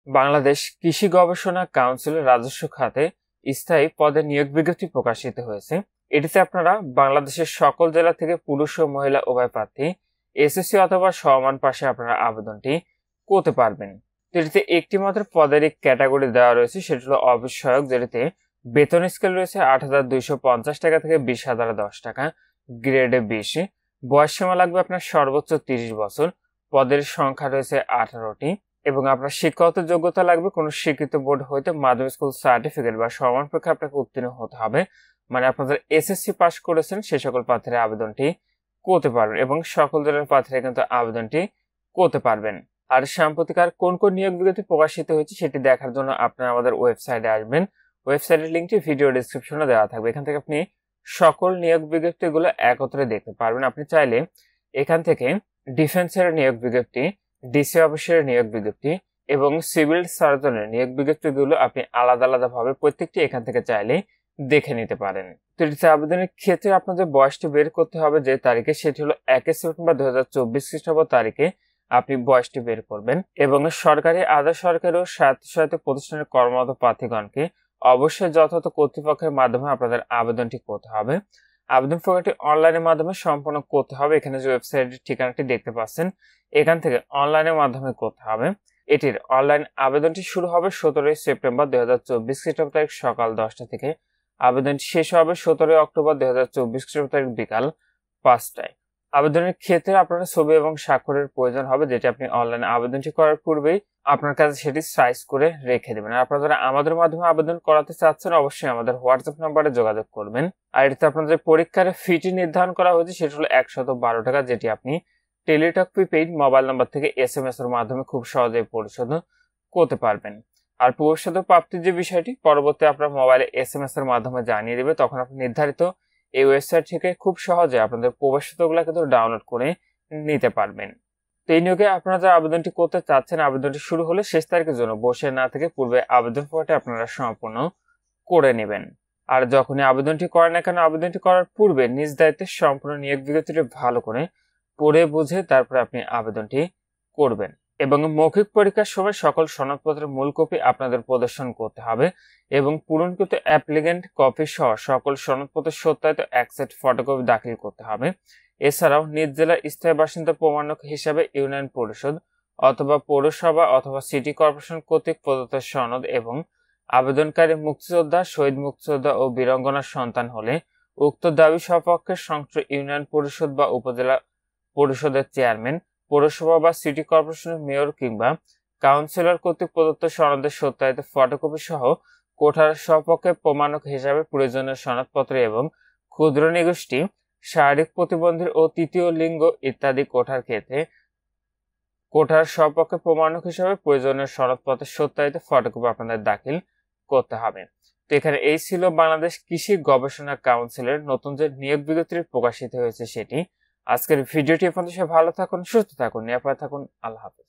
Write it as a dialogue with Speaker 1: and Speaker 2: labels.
Speaker 1: বাংলাদেশ কৃষি গবেষণা কাউন্সিলের রাজস্ব খাতে স্থায়ী পদে নিয়োগ বিজ্ঞপ্তি প্রকাশিত হয়েছে। এটিতে আপনারা বাংলাদেশের সকল জেলা থেকে পুরুষ ও মহিলা উভয় প্রার্থী এসএসসি অথবা সমান পাশে আপনারা আবেদনটি করতে পারবেন। এটিতে একটি মাত্র পদের ক্যাটাগরি দেওয়া রয়েছে, সেটি হলো অফিস সহায়ক, যেটিতে বেতন স্কেল রয়েছে ৮,২৫০ টাকা থেকে ২০,০১০ টাকা, গ্রেডে ২০। বয়স সীমা লাগবে আপনার সর্বোচ্চ ৩০ বছর। পদের সংখ্যা রয়েছে ১৮টি এবং আপনার শিক্ষাগত যোগ্যতা লাগবে কোনো স্বীকৃত বোর্ড হইতে মাধ্যমিক স্কুল সার্টিফিকেট বা সমান পরীক্ষা আপনাকে উত্তীর্ণ হতে হবে। মানে আপনাদের এসএসসি পাস করেছেন সেই সকল প্রার্থীরা আবেদনটি করতে পারবেন এবং সকল জেলার প্রার্থীরা কিন্তু আবেদনটি করতে পারবেন। আর সাম্প্রতিককার কোন কোন নিয়োগ বিজ্ঞপ্তি প্রকাশিত হয়েছে সেটি দেখার জন্য আপনারা আমাদের ওয়েবসাইটে আসবেন। ওয়েবসাইটের লিঙ্কটি ভিডিও ডেসক্রিপশনে দেওয়া থাকবে। এখান থেকে আপনি সকল নিয়োগ বিজ্ঞপ্তিগুলো একত্রে দেখতে পারবেন। আপনি চাইলে এখান থেকে ডিফেন্সের নিয়োগ বিজ্ঞপ্তি, ডিসি অফিসের নিয়োগ বিজ্ঞপ্তি এবং সিভিল সার্জনের নিয়োগ বিজ্ঞপ্তিগুলো আপনি আলাদা আলাদা ভাবে প্রত্যেকটি এখান থেকে চাইলে দেখে নিতে পারেন। তো এটিতে আবেদনের ক্ষেত্রে আপনাদের বয়সটি বের করতে হবে যে তারিখে, সেটি হলো 1 সেপ্টেম্বর 2024 খ্রিস্টাব্দ তারিখে আপনি বয়সটি বের করবেন। এবং সরকারি, আধা সরকারি ও স্বায়ত্তশাসিত প্রতিষ্ঠানের কর্মরত প্রার্থীগণকে অবশ্যই যথাযথ কর্তৃপক্ষের মাধ্যমে আপনাদের আবেদনটি করতে হবে। আবেদন প্রক্রিয়াটি অনলাইনের মাধ্যমে সম্পন্ন করতে হবে। এখানে যে ওয়েবসাইটের ঠিকানাটি দেখতে পাচ্ছেন, এখান থেকে অনলাইনের মাধ্যমে করতে হবে। এটির অনলাইন আবেদনটি শুরু হবে 17 সেপ্টেম্বর 2024 খ্রিস্টাব্দ তারিখ সকাল 10টা থেকে। আবেদনটি শেষ হবে 17 অক্টোবর 2024 খ্রিস্টাব্দ তারিখ বিকাল 5টায়। আবেদনের ক্ষেত্রে আপনার ছবি এবং স্বাক্ষরের প্রয়োজন হবে, যেটি আপনি অনলাইনে আবেদনটি করার পূর্বেই আপনার কাছে সেটি সাইজ করে রেখে দেবেন। আর আপনারা যারা আমাদের মাধ্যমে আবেদন করাতে চাচ্ছেন অবশ্যই আমাদের হোয়াটসঅ্যাপ নাম্বারে যোগাযোগ করবেন। আর এটিতে আপনাদের পরীক্ষার ফিটি নির্ধারণ করা হয়েছে, সেটি হলো 112 টাকা, যেটি আপনি টেলিটক প্রিপেইড মোবাইল নাম্বার থেকে এসএমএস এর মাধ্যমে খুব সহজেই পরিশোধ করতে পারবেন। আর পরিশোধ প্রাপ্তির যে বিষয়টি পরবর্তী আপনার মোবাইলে এসএমএস এর মাধ্যমে জানিয়ে দেবে, তখন আপনি নির্ধারিত এই ওয়েবসাইট থেকে খুব সহজে আপনাদের প্রবেশিতগুলো কিন্তু ডাউনলোড করে নিতে পারবেন। তো এই নিয়োগে আপনারা যারা আবেদনটি করতে চাচ্ছেন, আবেদনটি শুরু হলে শেষ তারিখের জন্য বসে না থেকে পূর্বে আবেদন ফর্মটি আপনারা সম্পূর্ণ করে নেবেন। আর যখনই আবেদনটি করেন না কেন, আবেদনটি করার পূর্বে নিজ দায়িত্বে সম্পূর্ণ নিয়োগ বিজ্ঞপ্তিটি ভালো করে পড়ে বুঝে তারপরে আপনি আবেদনটি করবেন। এবং মৌখিক পরীক্ষার সময় সকল সনদপত্রের মূল কপি আপনাদের প্রদর্শন করতে হবে এবং পূরণকৃত অ্যাপ্লিকেন্ট কপি সহ সকল সনদপত্রের সত্যায়িত এক সেট ফটোকপি দাখিল করতে হবে। এছাড়াও নিজ জেলার স্থায়ী বাসিন্দা প্রমাণক হিসাবে ইউনিয়ন পরিষদ অথবা পৌরসভা অথবা সিটি কর্পোরেশন কর্তৃক প্রদত্ত সনদ এবং আবেদনকারী মুক্তিযোদ্ধা, শহীদ মুক্তিযোদ্ধা ও বীরাঙ্গনার সন্তান হলে উক্ত দাবি সপক্ষে সংশ্লিষ্ট ইউনিয়ন পরিষদ বা উপজেলা পরিষদের চেয়ারম্যান, পৌরসভা বা সিটি কর্পোরেশনের মেয়র কিংবা কাউন্সিলর কর্তৃক প্রদত্ত সনদের সত্যায়িত ফটোকপি সহ কোঠার সপক্ষে প্রমাণক হিসাবে প্রয়োজনীয় সনদপত্র এবং ক্ষুদ্র নিগোষ্ঠী, শারীরিক প্রতিবন্ধী ও তৃতীয় লিঙ্গ ইত্যাদি কোঠার ক্ষেত্রে কোঠার সপক্ষে প্রমাণক হিসাবে প্রয়োজনীয় সনদপত্রের সত্যায়িত ফটোকপি আপনাদের দাখিল করতে হবে। তো এখানে এই ছিল বাংলাদেশ কৃষি গবেষণা কাউন্সিলের নতুন যে নিয়োগ বিজ্ঞপ্তি প্রকাশিত হয়েছে সেটি। আজকের ভিডিওটি পর্যন্ত ভালো থাকুন, সুস্থ থাকুন, নিরাপদে থাকুন। আল্লাহ হাফেজ।